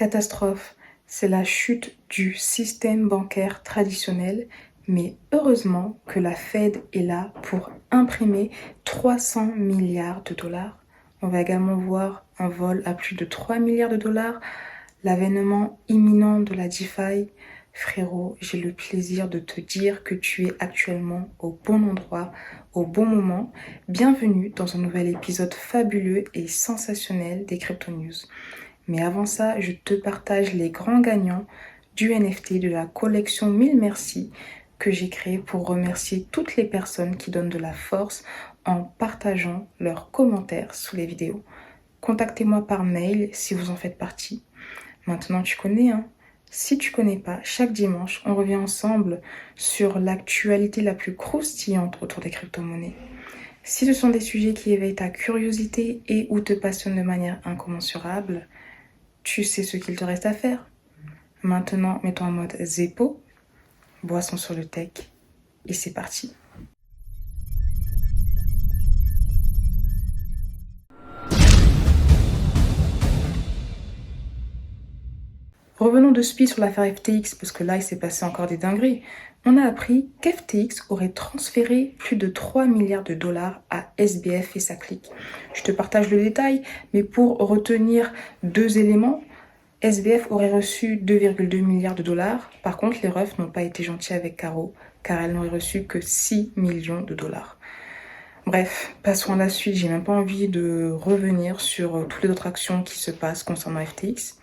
Catastrophe, c'est la chute du système bancaire traditionnel, mais heureusement que la Fed est là pour imprimer 300 milliards de dollars. On va également voir un vol à plus de 3 milliards de dollars, l'avènement imminent de la DeFi. Frérot, j'ai le plaisir de te dire que tu es actuellement au bon endroit, au bon moment. Bienvenue dans un nouvel épisode fabuleux et sensationnel des Crypto News. Mais avant ça, je te partage les grands gagnants du NFT de la collection 1000 Merci que j'ai créé pour remercier toutes les personnes qui donnent de la force en partageant leurs commentaires sous les vidéos. Contactez-moi par mail si vous en faites partie. Maintenant, tu connais, hein? Si tu connais pas, chaque dimanche, on revient ensemble sur l'actualité la plus croustillante autour des crypto-monnaies. Si ce sont des sujets qui éveillent ta curiosité et ou te passionnent de manière incommensurable, tu sais ce qu'il te reste à faire. Maintenant, mets-toi en mode Zeppo, boisson sur le tech, et c'est parti. Revenons de suite sur l'affaire FTX, parce que là, il s'est passé encore des dingueries. On a appris qu'FTX aurait transféré plus de 3 milliards de dollars à SBF et sa clique. Je te partage le détail, mais pour retenir deux éléments, SBF aurait reçu 2,2 milliards de dollars. Par contre, les refs n'ont pas été gentils avec Caro, car elle n'aurait reçu que 6 millions de dollars. Bref, passons à la suite. J'ai même pas envie de revenir sur toutes les autres actions qui se passent concernant FTX.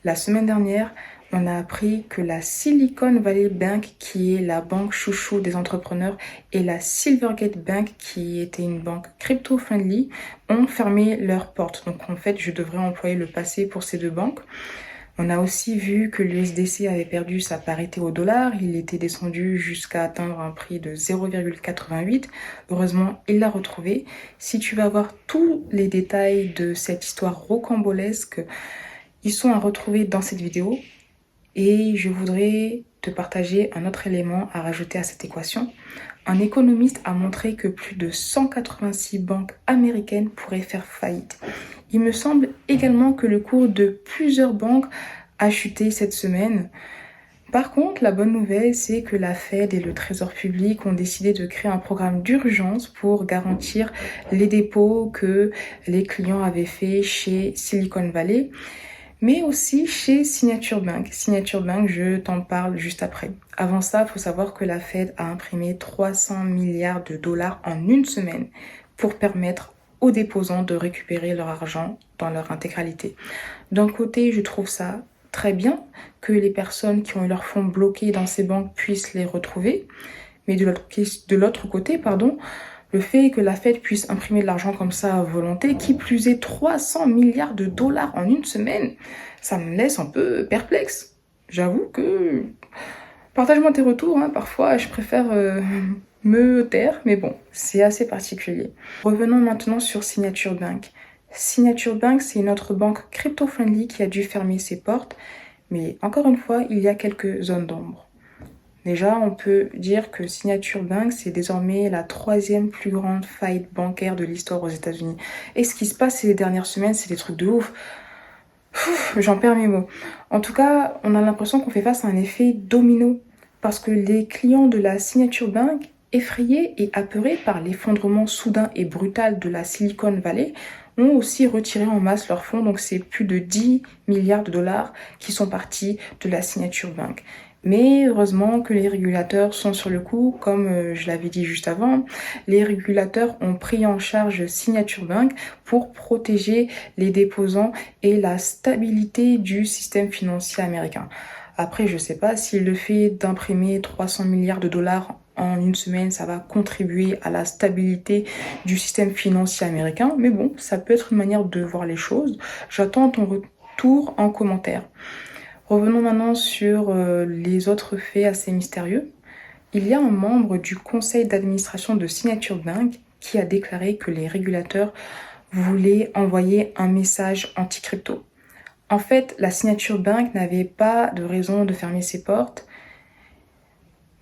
La semaine dernière, on a appris que la Silicon Valley Bank, qui est la banque chouchou des entrepreneurs, et la Silvergate Bank, qui était une banque crypto-friendly, ont fermé leurs portes. Donc en fait, je devrais employer le passé pour ces deux banques. On a aussi vu que l'USDC avait perdu sa parité au dollar. Il était descendu jusqu'à atteindre un prix de 0,88. Heureusement, il l'a retrouvé. Si tu vas voir tous les détails de cette histoire rocambolesque, ils sont à retrouver dans cette vidéo. Et je voudrais te partager un autre élément à rajouter à cette équation. Un économiste a montré que plus de 186 banques américaines pourraient faire faillite. Il me semble également que le cours de plusieurs banques a chuté cette semaine. Par contre, la bonne nouvelle, c'est que la Fed et le Trésor public ont décidé de créer un programme d'urgence pour garantir les dépôts que les clients avaient fait chez Silicon Valley, mais aussi chez Signature Bank. Signature Bank, je t'en parle juste après. Avant ça, il faut savoir que la Fed a imprimé 300 milliards de dollars en une semaine pour permettre aux déposants de récupérer leur argent dans leur intégralité. D'un côté, je trouve ça très bien que les personnes qui ont eu leurs fonds bloqués dans ces banques puissent les retrouver, mais de l'autre côté, le fait que la Fed puisse imprimer de l'argent comme ça à volonté, qui plus est 300 milliards de dollars en une semaine, ça me laisse un peu perplexe. J'avoue que... Partage-moi tes retours, hein. Parfois je préfère me taire, mais bon, c'est assez particulier. Revenons maintenant sur Signature Bank. Signature Bank, c'est une autre banque crypto-friendly qui a dû fermer ses portes, mais encore une fois, il y a quelques zones d'ombre. Déjà, on peut dire que Signature Bank, c'est désormais la 3e plus grande faillite bancaire de l'histoire aux États-Unis. Et ce qui se passe ces dernières semaines, c'est des trucs de ouf. J'en perds mes mots. En tout cas, on a l'impression qu'on fait face à un effet domino. Parce que les clients de la Signature Bank, effrayés et apeurés par l'effondrement soudain et brutal de la Silicon Valley, ont aussi retiré en masse leurs fonds. Donc c'est plus de 10 milliards de dollars qui sont partis de la Signature Bank. Mais heureusement que les régulateurs sont sur le coup, comme je l'avais dit juste avant. Les régulateurs ont pris en charge Signature Bank pour protéger les déposants et la stabilité du système financier américain. Après, je ne sais pas si le fait d'imprimer 300 milliards de dollars en une semaine, ça va contribuer à la stabilité du système financier américain. Mais bon, ça peut être une manière de voir les choses. J'attends ton retour en commentaire. Revenons maintenant sur les autres faits assez mystérieux. Il y a un membre du conseil d'administration de Signature Bank qui a déclaré que les régulateurs voulaient envoyer un message anti-crypto. En fait, la Signature Bank n'avait pas de raison de fermer ses portes,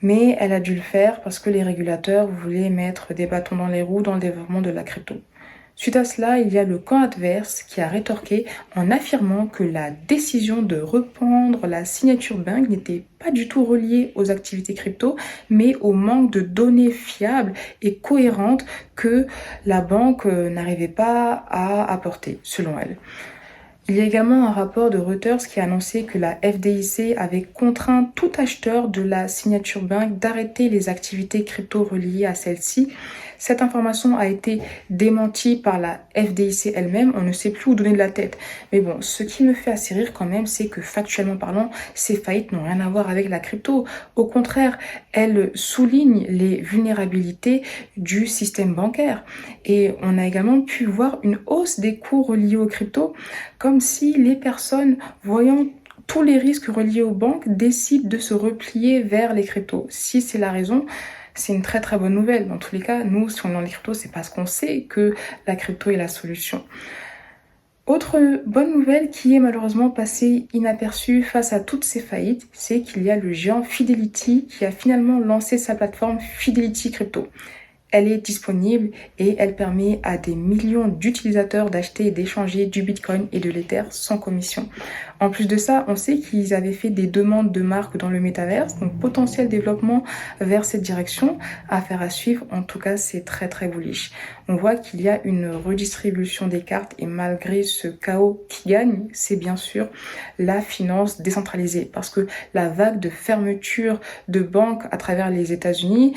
mais elle a dû le faire parce que les régulateurs voulaient mettre des bâtons dans les roues dans le développement de la crypto. Suite à cela, il y a le camp adverse qui a rétorqué en affirmant que la décision de reprendre la signature bank n'était pas du tout reliée aux activités crypto, mais au manque de données fiables et cohérentes que la banque n'arrivait pas à apporter, selon elle. Il y a également un rapport de Reuters qui a annoncé que la FDIC avait contraint tout acheteur de la signature bank d'arrêter les activités crypto reliées à celle-ci. Cette information a été démentie par la FDIC elle-même, on ne sait plus où donner de la tête. Mais bon, ce qui me fait assez rire quand même, c'est que factuellement parlant, ces faillites n'ont rien à voir avec la crypto. Au contraire, elles soulignent les vulnérabilités du système bancaire. Et on a également pu voir une hausse des coûts reliés aux cryptos, comme si les personnes voyant tous les risques reliés aux banques décident de se replier vers les cryptos. Si c'est la raison, c'est une très très bonne nouvelle. Dans tous les cas, nous, si on est dans les cryptos, c'est parce qu'on sait que la crypto est la solution. Autre bonne nouvelle qui est malheureusement passée inaperçue face à toutes ces faillites, c'est qu'il y a le géant Fidelity qui a finalement lancé sa plateforme Fidelity Crypto. Elle est disponible et elle permet à des millions d'utilisateurs d'acheter et d'échanger du Bitcoin et de l'Ether sans commission. En plus de ça, on sait qu'ils avaient fait des demandes de marques dans le métaverse, donc potentiel développement vers cette direction, affaire à suivre. En tout cas, c'est très très bullish. On voit qu'il y a une redistribution des cartes et malgré ce chaos qui gagne, c'est bien sûr la finance décentralisée parce que la vague de fermeture de banques à travers les États-Unis,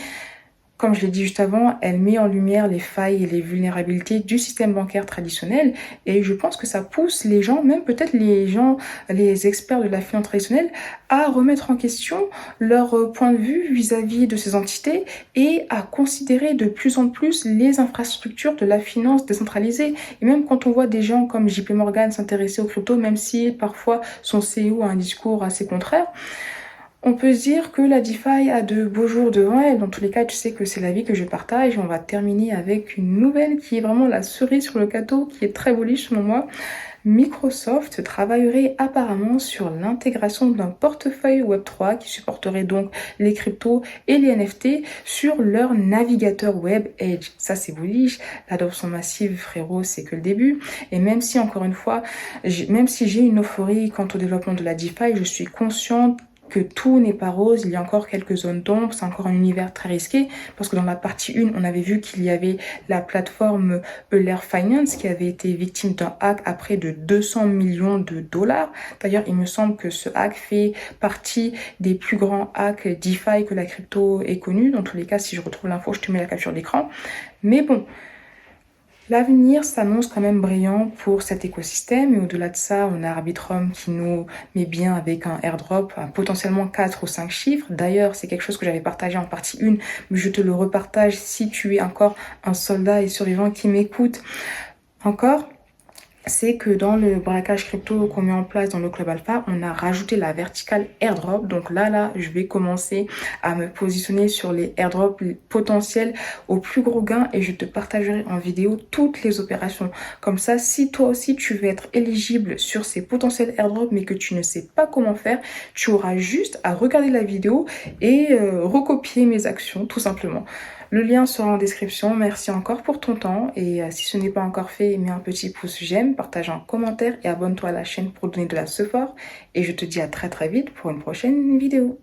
comme je l'ai dit juste avant, elle met en lumière les failles et les vulnérabilités du système bancaire traditionnel et je pense que ça pousse les gens, même peut-être les experts de la finance traditionnelle, à remettre en question leur point de vue vis-à-vis de ces entités et à considérer de plus en plus les infrastructures de la finance décentralisée. Et même quand on voit des gens comme JP Morgan s'intéresser aux cryptos, même si parfois son CEO a un discours assez contraire, on peut se dire que la DeFi a de beaux jours devant elle. Dans tous les cas, tu sais que c'est la vie que je partage. On va terminer avec une nouvelle qui est vraiment la cerise sur le gâteau, qui est très bullish selon moi. Microsoft travaillerait apparemment sur l'intégration d'un portefeuille Web3 qui supporterait donc les cryptos et les NFT sur leur navigateur web Edge. Ça, c'est bullish. L'adoption massive, frérot, c'est que le début. Et même si, encore une fois, même si j'ai une euphorie quant au développement de la DeFi, je suis consciente que tout n'est pas rose, il y a encore quelques zones d'ombre, c'est encore un univers très risqué, parce que dans la partie 1, on avait vu qu'il y avait la plateforme Euler Finance qui avait été victime d'un hack à près de 200 millions de dollars. D'ailleurs, il me semble que ce hack fait partie des plus grands hacks DeFi que la crypto ait connu. Dans tous les cas, si je retrouve l'info, je te mets la capture d'écran. Mais bon, l'avenir s'annonce quand même brillant pour cet écosystème et au-delà de ça, on a Arbitrum qui nous met bien avec un airdrop à potentiellement 4 ou 5 chiffres. D'ailleurs, c'est quelque chose que j'avais partagé en partie 1, mais je te le repartage si tu es encore un soldat et survivant qui m'écoute encore. C'est que dans le braquage crypto qu'on met en place dans le Club Alpha, on a rajouté la verticale airdrop. Donc là, je vais commencer à me positionner sur les airdrops potentiels au plus gros gain et je te partagerai en vidéo toutes les opérations. Comme ça, si toi aussi tu veux être éligible sur ces potentiels airdrops mais que tu ne sais pas comment faire, tu auras juste à regarder la vidéo et recopier mes actions tout simplement. Le lien sera en description. Merci encore pour ton temps et si ce n'est pas encore fait, mets un petit pouce j'aime, partage un commentaire et abonne-toi à la chaîne pour donner de la support. Et je te dis à très très vite pour une prochaine vidéo.